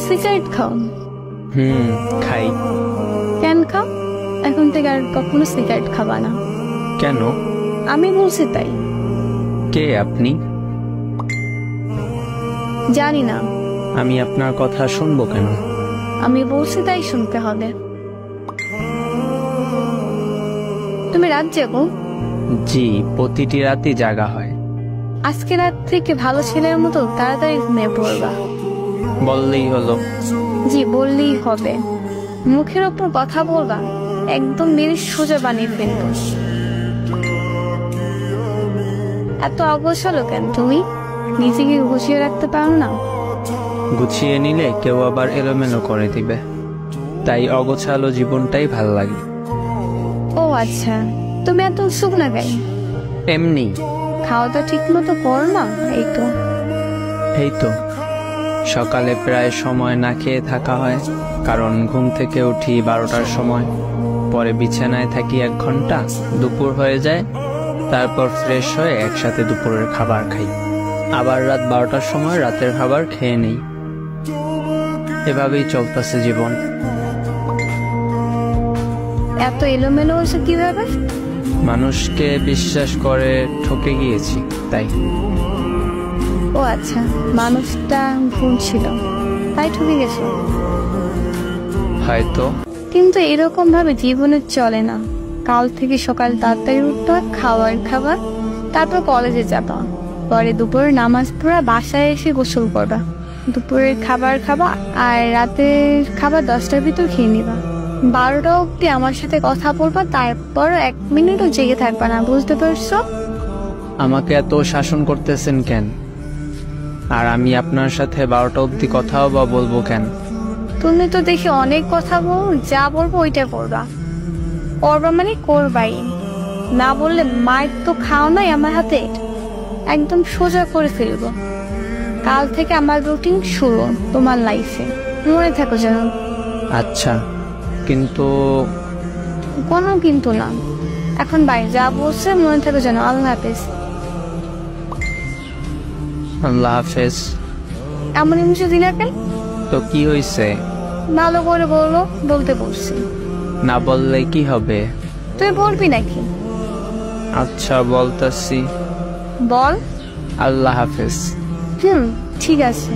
Cigarette খাও? খাই। কেন খাও? এখন থেকে আর কখনো সিগারেট খাবা না। কেন? আমি বলছি তাই। কে আপনি? জানি না। আমি আপনার কথা শুনবো কেন? আমি বলছি তাই শুনতে হবে। তুমি রাত জাগো? জি, প্রতিটি রাতই জাগা হয়। আজকে রাত থেকে ভালো ছেলের মতো তাড়াতাড়ি ঘুমিয়ে পড়বা। বললেই হলো। জি, বললেই হবে। মুখের ওপর কথা বলবা, একদম মেরে সোজা বানিয়ে ফেলবো। এত অগোছালো কেন তুমি? নিজেকে গুছিয়ে রাখতে পারো না? গুছিয়ে নিলে কেউ আবার এলোমেলো করে দিবে, তাই অগোছালো জীবনটাই ভাল লাগে। ও আচ্ছা, তুমি এত উৎসুক না কেন? এমনি। খাওয়া দাওয়া ঠিক মতো করো না? এই তো সকালে প্রায় সময় না খেয়ে থাকা হয়, কারণ ঘুম থেকে উঠি 12টার সময়, পরে বিছানায় থাকি 1 ঘন্টা, দুপুর হয়ে যায়, তারপর ফ্রেশ হয়ে একসাথে দুপুরের খাবার খাই, আবার রাত 12টার সময় রাতের খাবার খেয়ে নেই। এভাবেই চলতেছে জীবন। এত এলোমেলো হয়েছে কিভাবে? মানুষকে বিশ্বাস করে ঠকে গিয়েছি, তাই। ও আচ্ছা, মানুষটা ভুল ছিল, তাই ঠকে গেছো? হয়তো। কিন্তু এরকম ভাবে জীবনে চলে না। কাল থেকে সকাল তাড়াতাড়ি উঠতে হয়, খাবার, তারপর কলেজে যাবা, পরে দুপুরে নামাজ পড়া, বাসায় এসে গোসল করবা, দুপুরের খাবার খাবা, আর রাতের খাবার 10টার ভিতর খেয়ে নিবা। 12টা অব্দি আমার সাথে কথা বলবা, তারপর 1 মিনিটও জেগে থাকবা না, বুঝতে পারছো? আমাকে এত শাসন করতেছেন কেন? আর আমি আপনার সাথে 12টা অব্দি কথাও বা বলবো কেন? তুমি তো দেখি অনেক কথা বল, যা বলবো ওইটা করবা মানে করবাই। না বললে মায়ের তো খাও নাই আমার হাতে, একদম সোজা করে ফেলবো। কাল থেকে আমার রুটিন শুরু তোমার লাইফে, মনে থাকো যেন। আচ্ছা, কিন্তু? কোনো কিন্তু না, এখন বাই, যা বলছে মনে থাকো যেন। আল্লাহ হাফেজ। আল্লাহ হাফেজ। এমন ইমোজি দিলে কেন? তো কি হয়েছে? ভালো করে বলো, বলতে বলছি। না বললে কি হবে? তুই বলবি নাকি? আচ্ছা, বলতাছি। বল। আল্লাহ হাফেজ। ঠিক আছে।